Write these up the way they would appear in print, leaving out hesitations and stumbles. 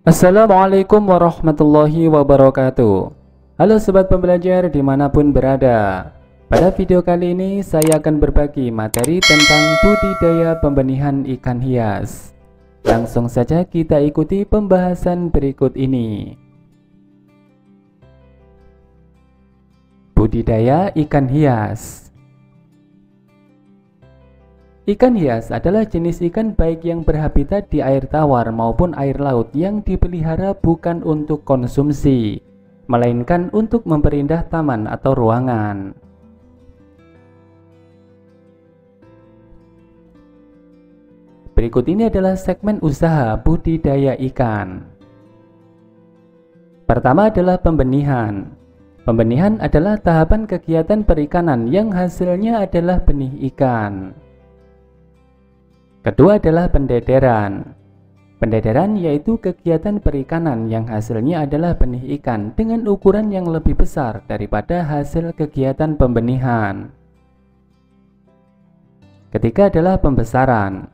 Assalamualaikum warahmatullahi wabarakatuh. Halo sobat pembelajar dimanapun berada. Pada video kali ini saya akan berbagi materi tentang budidaya pembenihan ikan hias. Langsung saja kita ikuti pembahasan berikut ini. Budidaya ikan hias. Ikan hias adalah jenis ikan baik yang berhabitat di air tawar maupun air laut yang dipelihara bukan untuk konsumsi, melainkan untuk memperindah taman atau ruangan. Berikut ini adalah segmen usaha budidaya ikan. Pertama adalah pembenihan. Pembenihan adalah tahapan kegiatan perikanan yang hasilnya adalah benih ikan. Kedua adalah pendederan. Pendederan yaitu kegiatan perikanan yang hasilnya adalah benih ikan dengan ukuran yang lebih besar daripada hasil kegiatan pembenihan. Ketiga adalah pembesaran.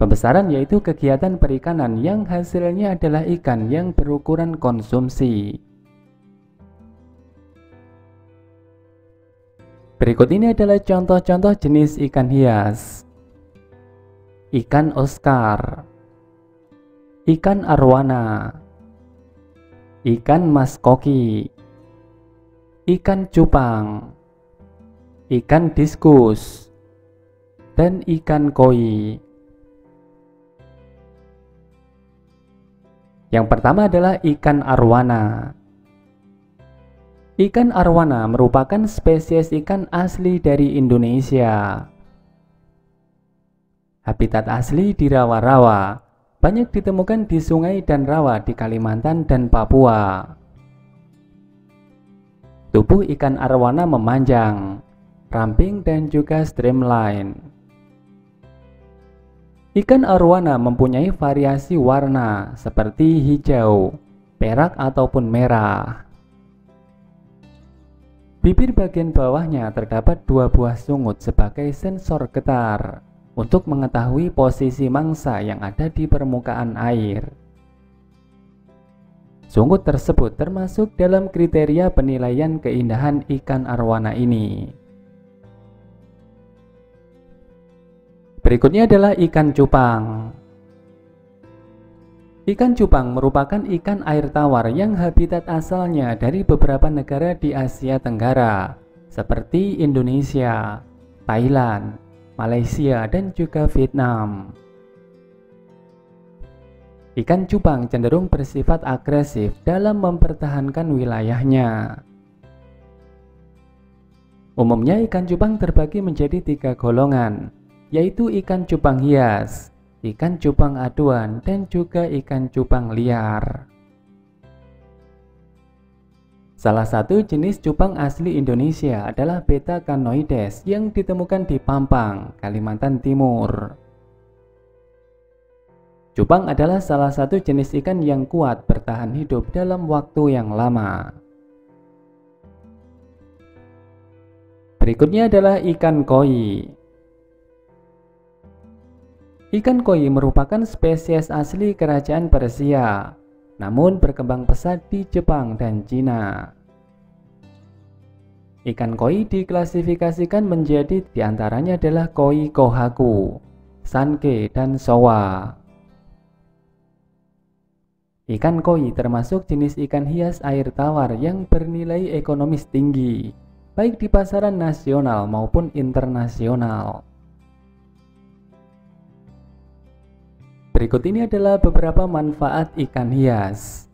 Pembesaran yaitu kegiatan perikanan yang hasilnya adalah ikan yang berukuran konsumsi. Berikut ini adalah contoh-contoh jenis ikan hias. Ikan Oscar, ikan arwana, ikan maskoki, ikan cupang, ikan diskus, dan ikan koi. Yang pertama adalah ikan arwana. Ikan arwana merupakan spesies ikan asli dari Indonesia. Habitat asli di rawa-rawa, banyak ditemukan di sungai dan rawa di Kalimantan dan Papua. Tubuh ikan arwana memanjang, ramping dan juga streamline. Ikan arwana mempunyai variasi warna seperti hijau, perak ataupun merah. Bibir bagian bawahnya terdapat 2 buah sungut sebagai sensor getar untuk mengetahui posisi mangsa yang ada di permukaan air. Sungut tersebut termasuk dalam kriteria penilaian keindahan ikan arwana ini. Berikutnya adalah ikan cupang. Ikan cupang merupakan ikan air tawar yang habitat asalnya dari beberapa negara di Asia Tenggara, seperti Indonesia, Thailand, Malaysia, dan juga Vietnam. Ikan cupang cenderung bersifat agresif dalam mempertahankan wilayahnya. Umumnya ikan cupang terbagi menjadi 3 golongan, yaitu ikan cupang hias, ikan cupang aduan, dan juga ikan cupang liar. Salah satu jenis cupang asli Indonesia adalah Betta canoides yang ditemukan di Pampang, Kalimantan Timur. Cupang adalah salah satu jenis ikan yang kuat bertahan hidup dalam waktu yang lama. Berikutnya adalah ikan koi. Ikan koi merupakan spesies asli kerajaan Persia, namun berkembang pesat di Jepang dan Cina. Ikan koi diklasifikasikan menjadi diantaranya adalah koi kohaku, sanke, dan sowa. Ikan koi termasuk jenis ikan hias air tawar yang bernilai ekonomis tinggi, baik di pasaran nasional maupun internasional. Berikut ini adalah beberapa manfaat ikan hias.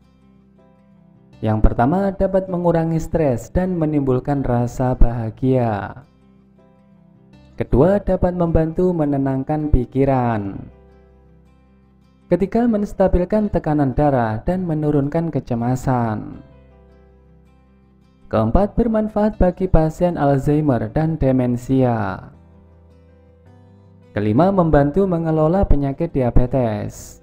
Yang pertama, dapat mengurangi stres dan menimbulkan rasa bahagia. Kedua, dapat membantu menenangkan pikiran. Ketiga, menstabilkan tekanan darah dan menurunkan kecemasan. Keempat, bermanfaat bagi pasien Alzheimer dan demensia. Kelima, membantu mengelola penyakit diabetes.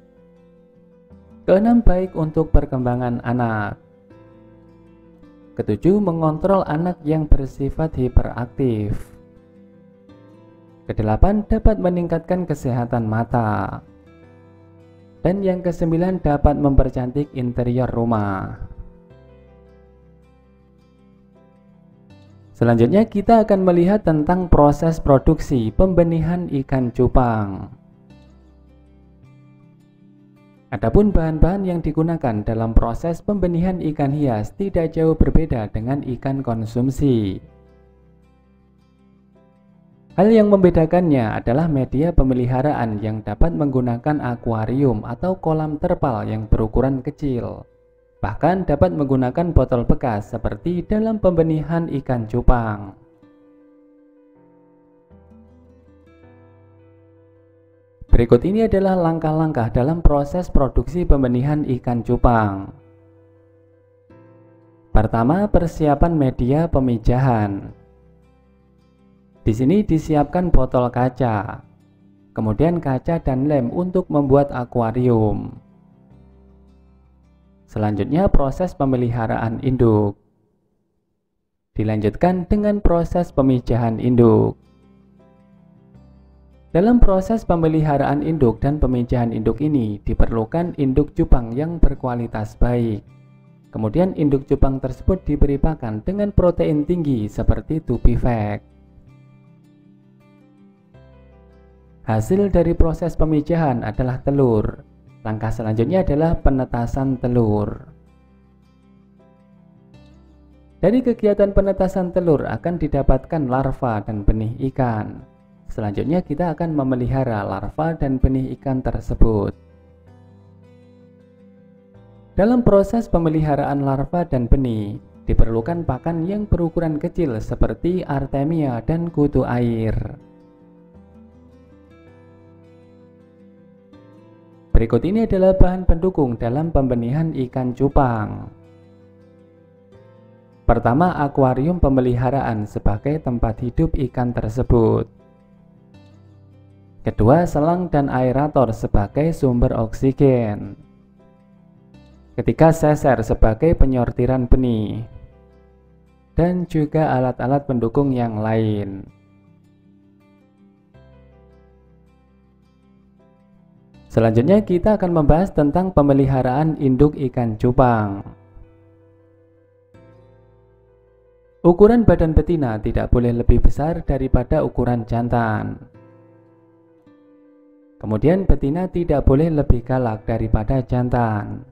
Keenam, baik untuk perkembangan anak. Ketujuh, mengontrol anak yang bersifat hiperaktif. Kedelapan, dapat meningkatkan kesehatan mata. Dan yang kesembilan, dapat mempercantik interior rumah. Selanjutnya kita akan melihat tentang proses produksi pembenihan ikan cupang. Adapun bahan-bahan yang digunakan dalam proses pembenihan ikan hias tidak jauh berbeda dengan ikan konsumsi. Hal yang membedakannya adalah media pemeliharaan yang dapat menggunakan akuarium atau kolam terpal yang berukuran kecil. Bahkan dapat menggunakan botol bekas seperti dalam pembenihan ikan cupang. Berikut ini adalah langkah-langkah dalam proses produksi pembenihan ikan cupang. Pertama, persiapan media pemijahan. Di sini disiapkan botol kaca, kemudian kaca dan lem untuk membuat akuarium. Selanjutnya proses pemeliharaan induk. Dilanjutkan dengan proses pemijahan induk. Dalam proses pemeliharaan induk dan pemijahan induk ini diperlukan induk cupang yang berkualitas baik. Kemudian induk cupang tersebut diberi pakan dengan protein tinggi seperti tubifek. Hasil dari proses pemijahan adalah telur. Langkah selanjutnya adalah penetasan telur. Dari kegiatan penetasan telur akan didapatkan larva dan benih ikan. Selanjutnya kita akan memelihara larva dan benih ikan tersebut. Dalam proses pemeliharaan larva dan benih, diperlukan pakan yang berukuran kecil seperti artemia dan kutu air. Berikut ini adalah bahan pendukung dalam pembenihan ikan cupang. Pertama, akuarium pemeliharaan sebagai tempat hidup ikan tersebut. Kedua, selang dan aerator sebagai sumber oksigen. Ketiga, seser sebagai penyortiran benih. Dan juga alat-alat pendukung yang lain. Selanjutnya kita akan membahas tentang pemeliharaan induk ikan cupang. Ukuran badan betina tidak boleh lebih besar daripada ukuran jantan. Kemudian betina tidak boleh lebih galak daripada jantan.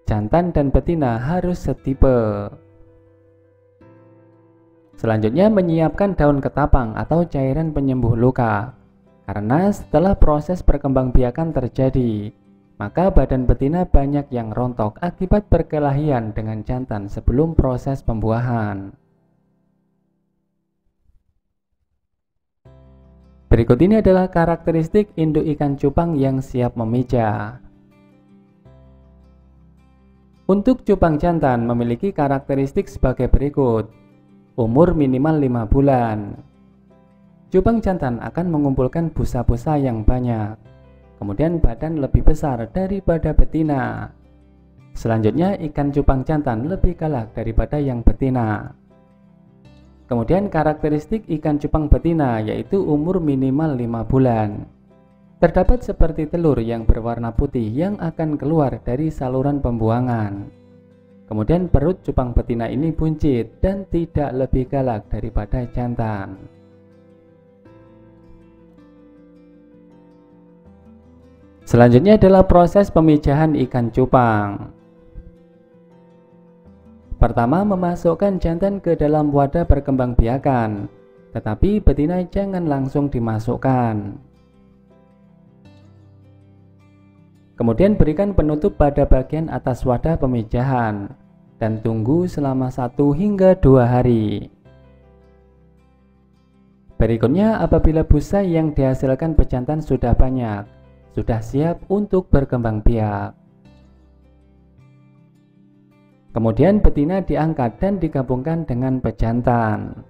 Jantan dan betina harus setipe. Selanjutnya menyiapkan daun ketapang atau cairan penyembuh luka. Karena setelah proses perkembangbiakan terjadi, maka badan betina banyak yang rontok akibat perkelahian dengan jantan sebelum proses pembuahan. Berikut ini adalah karakteristik induk ikan cupang yang siap memijah. Untuk cupang jantan memiliki karakteristik sebagai berikut. Umur minimal 5 bulan. Cupang jantan akan mengumpulkan busa-busa yang banyak. Kemudian badan lebih besar daripada betina. Selanjutnya ikan cupang jantan lebih galak daripada yang betina. Kemudian karakteristik ikan cupang betina yaitu umur minimal 5 bulan. Terdapat seperti telur yang berwarna putih yang akan keluar dari saluran pembuangan. Kemudian perut cupang betina ini buncit dan tidak lebih galak daripada jantan. Selanjutnya adalah proses pemijahan ikan cupang. Pertama, memasukkan jantan ke dalam wadah perkembangbiakan, tetapi betina jangan langsung dimasukkan. Kemudian berikan penutup pada bagian atas wadah pemijahan dan tunggu selama 1 hingga 2 hari. Berikutnya, apabila busa yang dihasilkan pejantan sudah banyak, sudah siap untuk berkembang biak. Kemudian betina diangkat dan digabungkan dengan pejantan.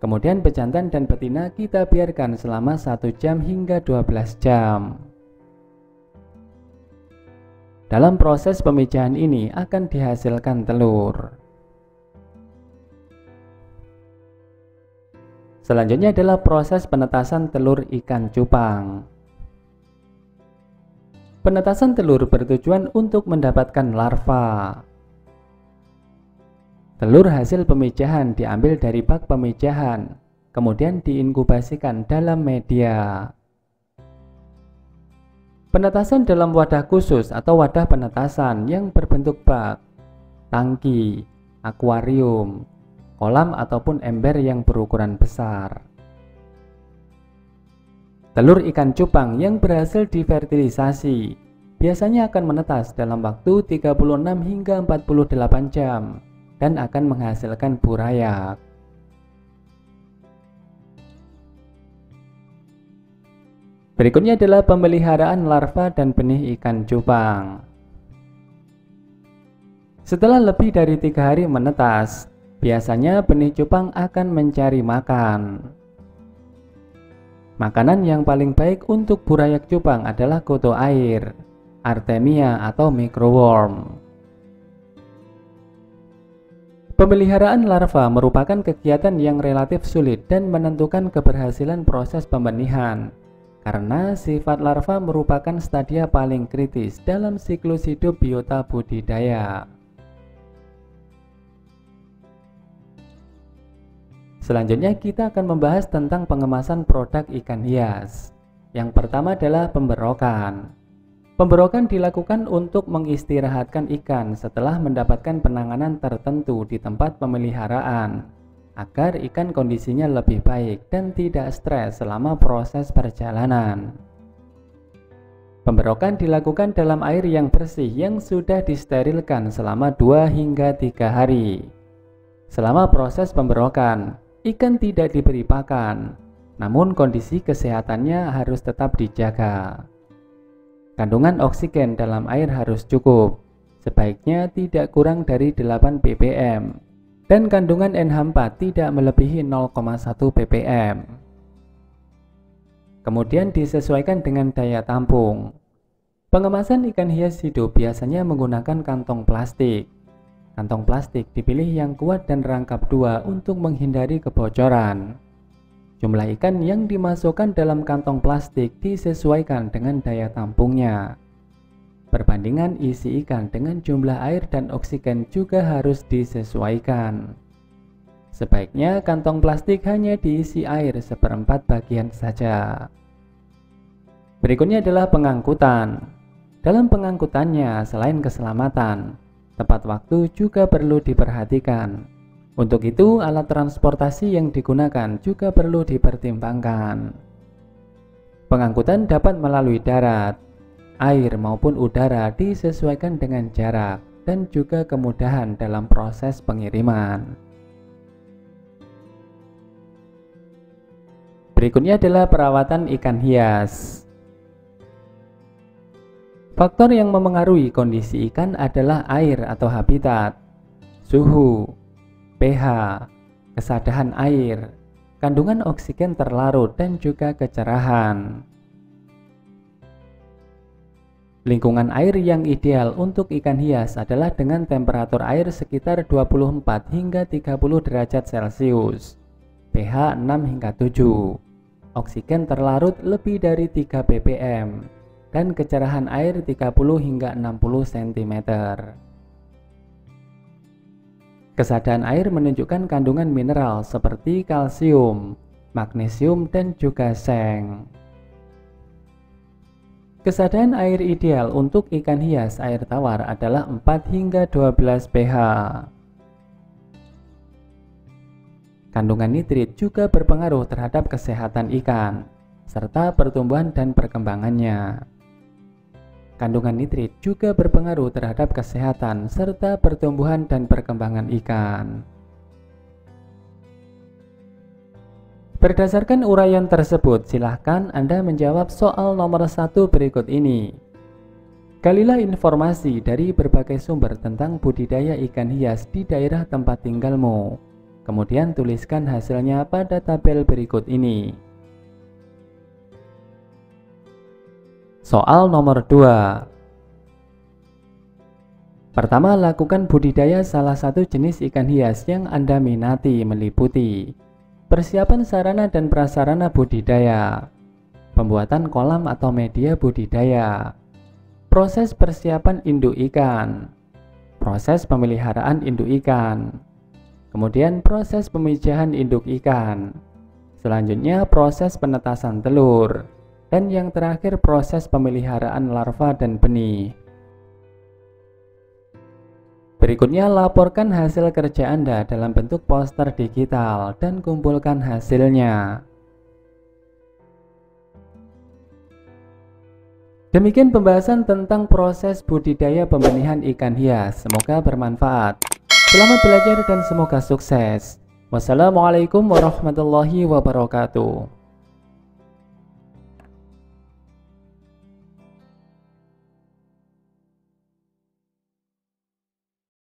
Kemudian pejantan dan betina kita biarkan selama 1 jam hingga 12 jam. Dalam proses pemijahan ini akan dihasilkan telur. Selanjutnya adalah proses penetasan telur ikan cupang. Penetasan telur bertujuan untuk mendapatkan larva. Telur hasil pemijahan diambil dari bak pemijahan, kemudian diinkubasikan dalam media. Penetasan dalam wadah khusus atau wadah penetasan yang berbentuk bak, tangki, akuarium, kolam ataupun ember yang berukuran besar. Telur ikan cupang yang berhasil difertilisasi biasanya akan menetas dalam waktu 36 hingga 48 jam dan akan menghasilkan burayak. Berikutnya adalah pemeliharaan larva dan benih ikan cupang. Setelah lebih dari 3 hari menetas, biasanya benih cupang akan mencari makan. Makanan yang paling baik untuk burayak cupang adalah kutu air, artemia atau microworm. Pemeliharaan larva merupakan kegiatan yang relatif sulit dan menentukan keberhasilan proses pembenihan, karena sifat larva merupakan stadia paling kritis dalam siklus hidup biota budidaya. Selanjutnya kita akan membahas tentang pengemasan produk ikan hias. Yang pertama adalah pemberokan. Pemberokan dilakukan untuk mengistirahatkan ikan setelah mendapatkan penanganan tertentu di tempat pemeliharaan, agar ikan kondisinya lebih baik dan tidak stres selama proses perjalanan. Pemberokan dilakukan dalam air yang bersih yang sudah disterilkan selama 2 hingga 3 hari. Selama proses pemberokan, ikan tidak diberi pakan, namun kondisi kesehatannya harus tetap dijaga. Kandungan oksigen dalam air harus cukup, sebaiknya tidak kurang dari 8 ppm, dan kandungan NH4 tidak melebihi 0,1 ppm. Kemudian disesuaikan dengan daya tampung. Pengemasan ikan hias hidup biasanya menggunakan kantong plastik. Kantong plastik dipilih yang kuat dan rangkap 2 untuk menghindari kebocoran. Jumlah ikan yang dimasukkan dalam kantong plastik disesuaikan dengan daya tampungnya. Perbandingan isi ikan dengan jumlah air dan oksigen juga harus disesuaikan. Sebaiknya kantong plastik hanya diisi air 1/4 bagian saja. Berikutnya adalah pengangkutan. Dalam pengangkutannya, selain keselamatan, tepat waktu juga perlu diperhatikan. Untuk itu, alat transportasi yang digunakan juga perlu dipertimbangkan. Pengangkutan dapat melalui darat, air maupun udara disesuaikan dengan jarak dan juga kemudahan dalam proses pengiriman. Berikutnya adalah perawatan ikan hias. Faktor yang memengaruhi kondisi ikan adalah air atau habitat, suhu, pH, kesadahan air, kandungan oksigen terlarut, dan juga kecerahan. Lingkungan air yang ideal untuk ikan hias adalah dengan temperatur air sekitar 24 hingga 30 derajat Celcius, pH 6 hingga 7, oksigen terlarut lebih dari 3 ppm, dan kecerahan air 30 hingga 60 cm. Kesadahan air menunjukkan kandungan mineral seperti kalsium, magnesium, dan juga seng. Kesadahan air ideal untuk ikan hias air tawar adalah 4 hingga 12 pH. Kandungan nitrit juga berpengaruh terhadap kesehatan ikan, serta pertumbuhan dan perkembangannya. Kandungan nitrit juga berpengaruh terhadap kesehatan serta pertumbuhan dan perkembangan ikan. Berdasarkan uraian tersebut, silahkan Anda menjawab soal nomor 1 berikut ini. Galilah informasi dari berbagai sumber tentang budidaya ikan hias di daerah tempat tinggalmu. Kemudian tuliskan hasilnya pada tabel berikut ini. Soal nomor 2. Pertama, lakukan budidaya salah satu jenis ikan hias yang Anda minati meliputi persiapan sarana dan prasarana budidaya, pembuatan kolam atau media budidaya, proses persiapan induk ikan, proses pemeliharaan induk ikan, kemudian proses pemijahan induk ikan, selanjutnya proses penetasan telur, dan yang terakhir proses pemeliharaan larva dan benih. Berikutnya laporkan hasil kerja Anda dalam bentuk poster digital dan kumpulkan hasilnya. Demikian pembahasan tentang proses budidaya pembenihan ikan hias. Semoga bermanfaat. Selamat belajar dan semoga sukses. Wassalamualaikum warahmatullahi wabarakatuh.